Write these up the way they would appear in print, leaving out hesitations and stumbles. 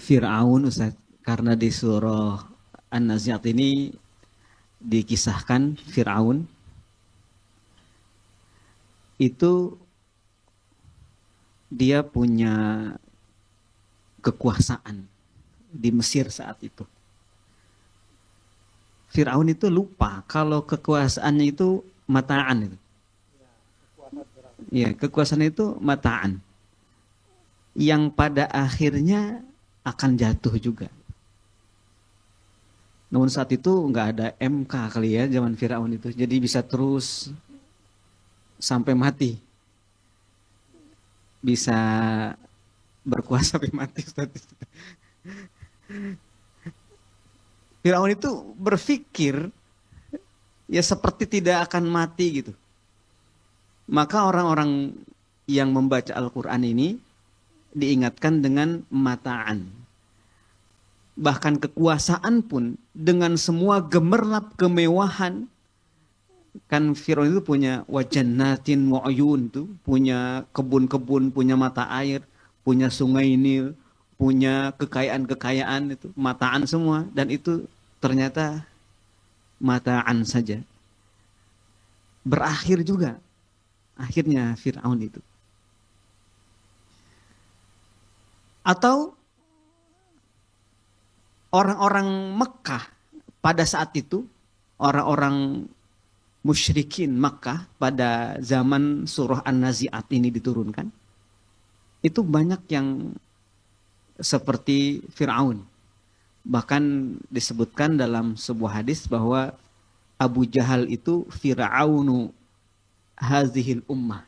Fir'aun Ustaz, karena di surah An-Nazi'at ini dikisahkan Fir'aun itu dia punya kekuasaan di Mesir saat itu. Fir'aun itu lupa kalau kekuasaannya itu mataan itu. Ya, kekuasaan itu mataan. Yang pada akhirnya akan jatuh juga. Namun saat itu nggak ada MK kali ya zaman Firaun itu, jadi bisa terus sampai mati, bisa berkuasa sampai mati. Firaun itu berpikir ya seperti tidak akan mati gitu. Maka orang-orang yang membaca Al-Quran ini diingatkan dengan mataan. Bahkan kekuasaan pun dengan semua gemerlap kemewahan. Kan Firaun itu punya wajannatin wa'yun tuh, punya kebun-kebun, punya mata air, punya sungai Nil, punya kekayaan-kekayaan itu, mataan semua, dan itu ternyata mataan saja. Berakhir juga akhirnya Firaun itu. Atau orang-orang Mekah pada saat itu, orang-orang musyrikin Makkah pada zaman surah An-Nazi'at ini diturunkan, itu banyak yang seperti Fir'aun. Bahkan disebutkan dalam sebuah hadis bahwa Abu Jahal itu Fir'aunu hazihil ummah.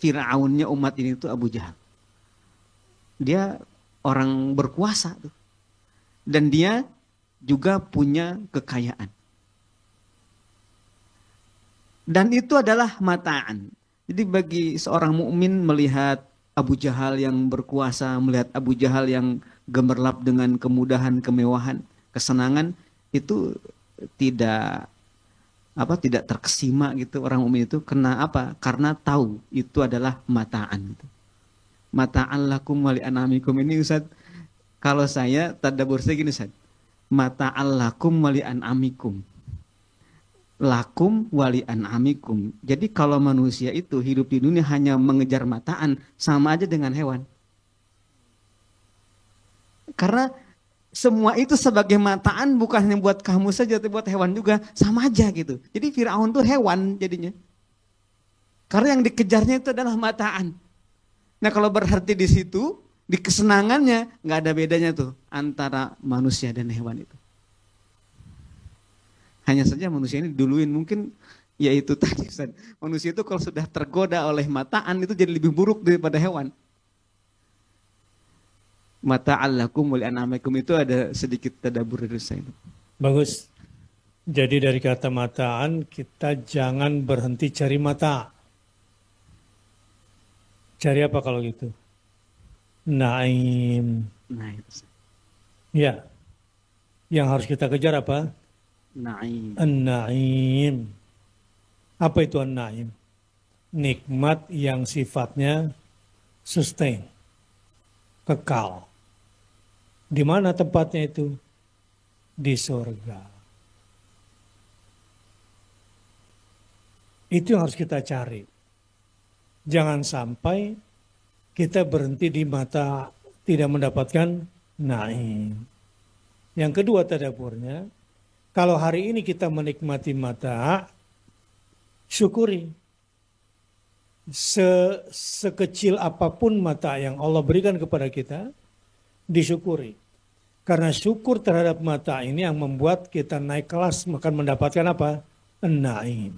Fir'aunnya umat ini itu Abu Jahal. Dia orang berkuasa tuh. Dan dia juga punya kekayaan. Dan itu adalah mataan. Jadi bagi seorang mukmin melihat Abu Jahal yang berkuasa, melihat Abu Jahal yang gemerlap dengan kemudahan, kemewahan, kesenangan, itu tidak terkesima gitu orang mukmin itu. Kena apa? Karena tahu itu adalah mataan. Mata'an lakum wali anamikum ini Ustaz, kalau saya tadabbur saya gini Ustaz. Mata'an lakum wali anamikum. Lakum wali an'amikum. Jadi kalau manusia itu hidup di dunia hanya mengejar mataan, sama aja dengan hewan. Karena semua itu sebagai mataan bukan hanya buat kamu saja, tapi buat hewan juga, sama aja gitu. Jadi Firaun tuh hewan jadinya. Karena yang dikejarnya itu adalah mataan. Nah kalau berhenti di situ, di kesenangannya, nggak ada bedanya tuh antara manusia dan hewan itu. Hanya saja manusia ini diduluin mungkin yaitu tadi Ustaz. Manusia itu kalau sudah tergoda oleh mataan itu jadi lebih buruk daripada hewan. Mata'an lakum wali an'amikum itu ada sedikit tadabbur dari saya. Bagus. Jadi dari kata mataan kita jangan berhenti cari mata. Cari apa kalau gitu? Naim. Nah, itu. Ya. Yang harus kita kejar apa? Naim. An-Naim. Apa itu An-Naim? Nikmat yang sifatnya sustain. Kekal. Di mana tempatnya itu? Di surga. Itu yang harus kita cari. Jangan sampai kita berhenti di mata tidak mendapatkan naim. Yang kedua tadaburnya, kalau hari ini kita menikmati mata, syukuri. Sekecil apapun mata yang Allah berikan kepada kita, disyukuri. Karena syukur terhadap mata ini yang membuat kita naik kelas, akan mendapatkan apa? An-Naim.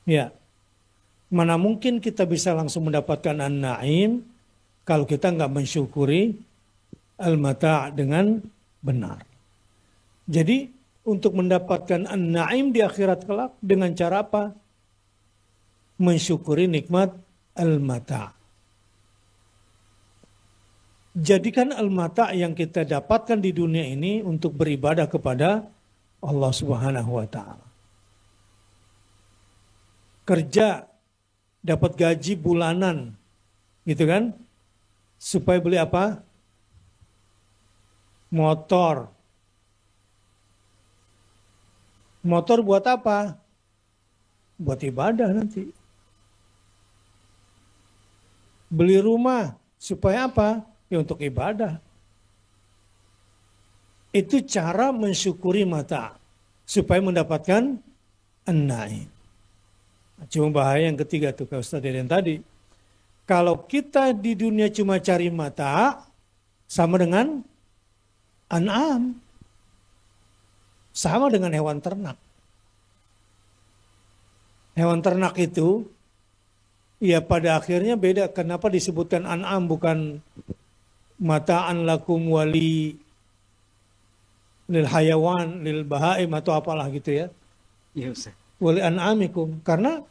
Ya. Mana mungkin kita bisa langsung mendapatkan an-naim kalau kita nggak mensyukuri al-mata' dengan benar. Jadi untuk mendapatkan an-naim di akhirat kelak dengan cara apa? Mensyukuri nikmat al-mata'. Jadikan al-mata' yang kita dapatkan di dunia ini untuk beribadah kepada Allah Subhanahu wa taala. Kerja dapat gaji bulanan, gitu kan? Supaya beli apa? motor. Motor buat apa? Buat ibadah nanti. Beli rumah supaya apa? Ya untuk ibadah. Itu cara mensyukuri mata supaya mendapatkan an-naim. Cuma bahaya yang ketiga tuh kayak Ustaz Deden tadi. Kalau kita di dunia cuma cari mata, sama dengan an'am. Sama dengan hewan ternak. Hewan ternak itu, ya pada akhirnya beda. Kenapa disebutkan an'am bukan mata'an lakum wali lil hayawan, lil bahaim atau apalah gitu ya. Iya Ustaz. Wali an'amikum. Karena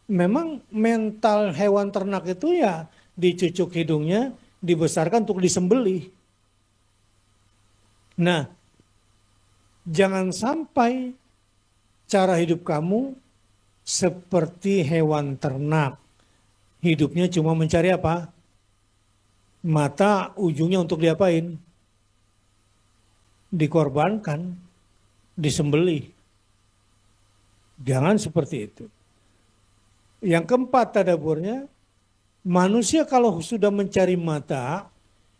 memang mental hewan ternak itu ya dicucuk hidungnya, dibesarkan untuk disembelih. Nah, jangan sampai cara hidup kamu seperti hewan ternak. Hidupnya cuma mencari apa? Mata ujungnya untuk diapain? Dikorbankan, disembelih. Jangan seperti itu. Yang keempat tadaburnya, manusia kalau sudah mencari mata,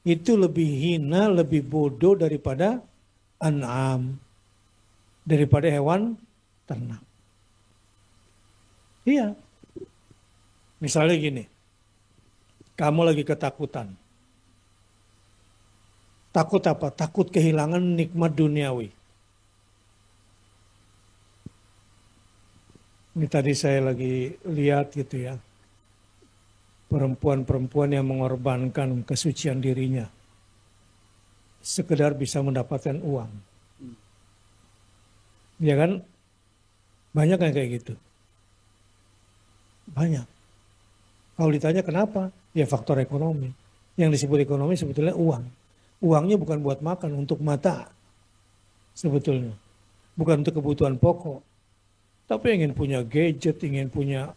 itu lebih hina, lebih bodoh daripada an'am. Daripada hewan ternak. Iya. Misalnya gini, kamu lagi ketakutan. Takut apa? Takut kehilangan nikmat duniawi. Ini tadi saya lagi lihat gitu ya. Perempuan-perempuan yang mengorbankan kesucian dirinya. Sekedar bisa mendapatkan uang. Ya kan? Banyak yang kayak gitu. Banyak. Kalau ditanya kenapa? Ya faktor ekonomi. Yang disebut ekonomi sebetulnya uang. Uangnya bukan buat makan, untuk mata. Sebetulnya. Bukan untuk kebutuhan pokok. Tapi ingin punya gadget, ingin punya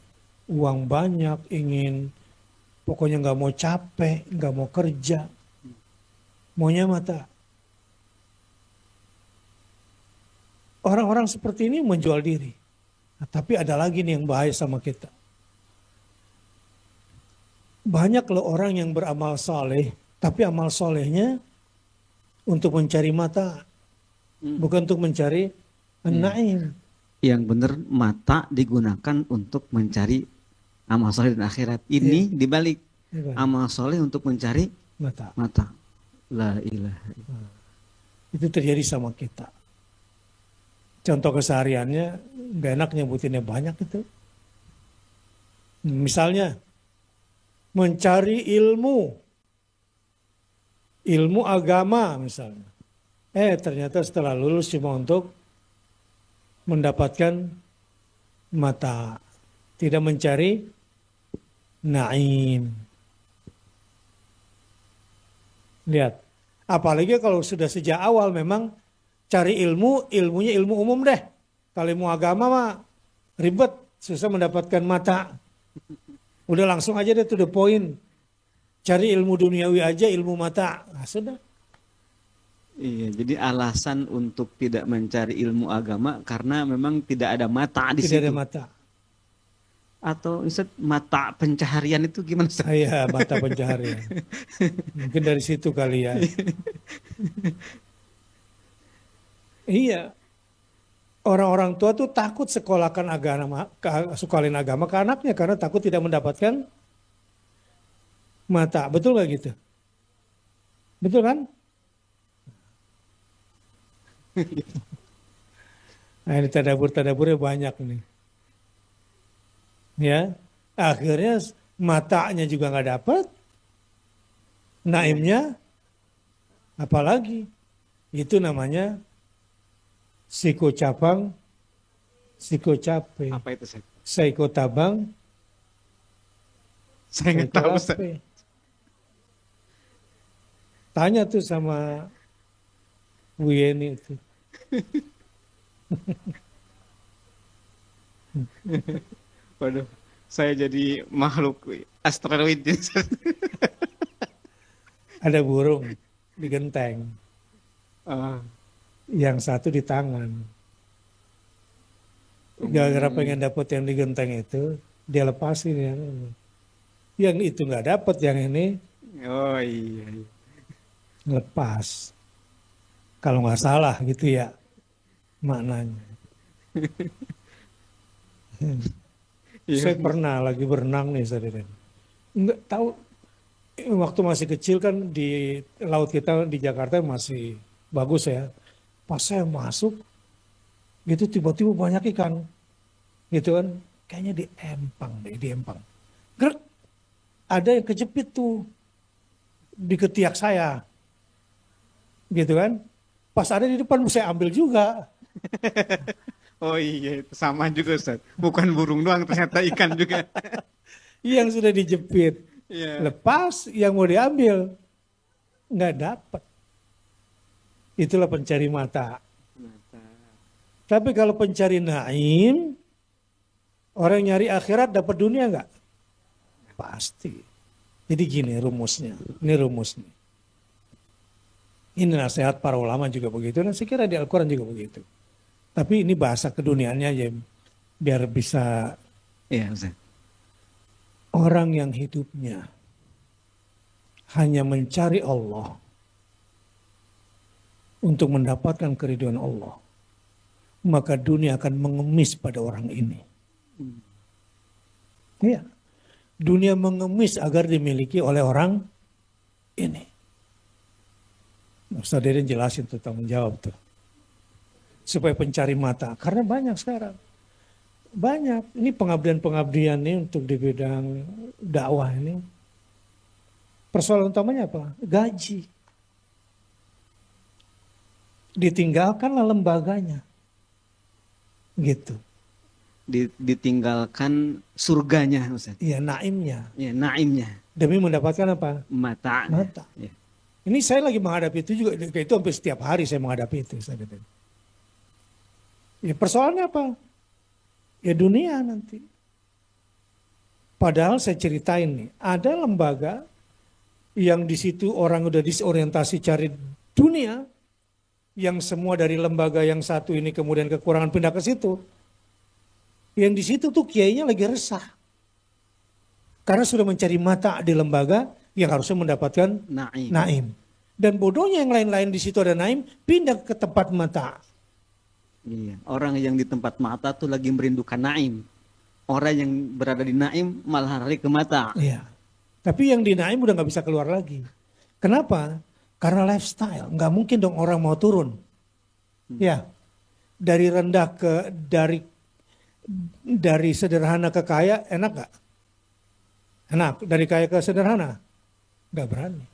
uang banyak, ingin pokoknya nggak mau capek, nggak mau kerja. Maunya mata. Orang-orang seperti ini menjual diri. Nah, tapi ada lagi nih yang bahaya sama kita. Banyak loh orang yang beramal soleh, tapi amal solehnya untuk mencari mata, bukan untuk mencari an-naim. Yang benar mata digunakan untuk mencari amal soleh dan akhirat. Ini dibalik, amal soleh untuk mencari mata. La ilaha illallah. Itu terjadi sama kita. Contoh kesehariannya, gak enak nyebutinnya banyak itu. Misalnya, mencari ilmu agama misalnya. Ternyata setelah lulus cuma untuk mendapatkan mata. Tidak mencari naim. Lihat. Apalagi kalau sudah sejak awal memang cari ilmunya ilmu umum deh. Kalau ilmu agama mah ribet, susah mendapatkan mata. Udah langsung aja deh to the point. Cari ilmu duniawi aja, ilmu mata. Nah, sudah. Iya, jadi alasan untuk tidak mencari ilmu agama karena memang tidak ada mata di situ. Tidak ada mata. Atau Ustaz, mata pencaharian itu gimana Ustaz? Iya, mata pencaharian. Mungkin dari situ kali ya. Iya. Orang-orang tua tuh takut sekolahkan sekolahkan agama ke anaknya karena takut tidak mendapatkan mata. Betul gak gitu? Betul kan? Nah ini tadaburnya banyak nih. Ya, akhirnya matanya juga nggak dapat, naimnya, apalagi itu namanya psikotabang, psikocape, Apa itu Ustaz? psikotabang, Saya nggak tahu Ustaz. psikocape. Tanya tuh sama Bu Yeni itu. Waduh, saya jadi makhluk asteroid. Ada burung di genteng. Ah. yang satu di tangan. Gara-gara pengen dapat yang di genteng itu, dia lepasin yang ini. Yang itu nggak dapat, yang ini Oh iya, iya. lepas. Kalau nggak salah gitu ya maknanya. Iya, Saya pernah lagi berenang nih, saudara. Nggak tahu, waktu masih kecil kan di laut kita di Jakarta masih bagus ya. Pas saya masuk, gitu tiba-tiba banyak ikan, gitu kan. Kayaknya di empang deh, di empang. Gerak, ada yang kejepit tuh di ketiak saya, gitu kan. Pas ada di depan saya ambil juga. Oh iya, itu sama juga Ustaz. Bukan burung doang, ternyata ikan juga. Yang sudah dijepit, Iya. lepas yang mau diambil nggak dapat. Itulah pencari mata. Tapi kalau pencari naim, orang nyari akhirat dapat dunia nggak? Pasti. Jadi gini rumusnya. Ini rumusnya. Ini nasihat para ulama juga begitu. Dan saya kira di Al-Quran juga begitu. Tapi ini bahasa keduniaannya aja. Biar bisa Iya Ustaz. orang yang hidupnya hanya mencari Allah untuk mendapatkan keridhaan Allah, maka dunia akan mengemis pada orang ini. Iya, dunia mengemis agar dimiliki oleh orang ini. Ustaz Deden jelasin tuh, tanggung jawab tuh. Supaya pencari mata, karena banyak sekarang. Banyak, ini pengabdian-pengabdian nih untuk di bidang dakwah ini. Persoalan utamanya apa? Gaji. Ditinggalkanlah lembaganya. Gitu. Ditinggalkan surganya Ustaz. Iya, naimnya. Ya, naimnya. Demi mendapatkan apa? Mata. Mata. Ya. Ini saya lagi menghadapi itu juga. Itu hampir setiap hari saya menghadapi itu. Ya, persoalannya apa? Ya dunia nanti. Padahal saya ceritain nih, ada lembaga yang di situ orang udah disorientasi cari dunia, yang semua dari lembaga yang satu ini kemudian kekurangan pindah ke situ. Yang di situ tuh kiainya lagi resah. Karena sudah mencari mata di lembaga yang harusnya mendapatkan Naim. naim. Dan bodohnya yang lain-lain di situ ada naim, pindah ke tempat mata. Iya. Orang yang di tempat mata tuh lagi merindukan naim. Orang yang berada di naim malah lari ke mata. Iya. Tapi yang di naim udah nggak bisa keluar lagi. Kenapa? Karena lifestyle. Nggak mungkin dong orang mau turun. Ya. Dari rendah ke dari sederhana ke kaya enak nggak? Enak. Dari kaya ke sederhana? Nggak berani.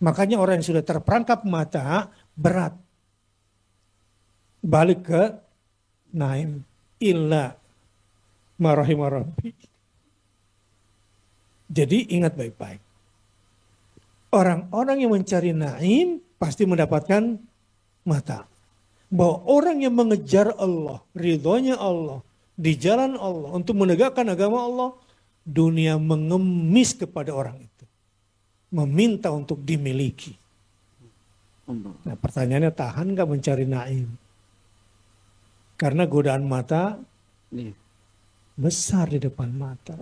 Makanya orang yang sudah terperangkap mata berat. Balik ke naim. Illa marahimah rabbi. Jadi ingat baik-baik. Orang-orang yang mencari naim pasti mendapatkan mata. Bahwa orang yang mengejar Allah, ridhonya Allah, di jalan Allah, untuk menegakkan agama Allah, dunia mengemis kepada orang itu. Meminta untuk dimiliki. Nah pertanyaannya, tahan gak mencari naim? Karena godaan mata Iya. besar di depan mata.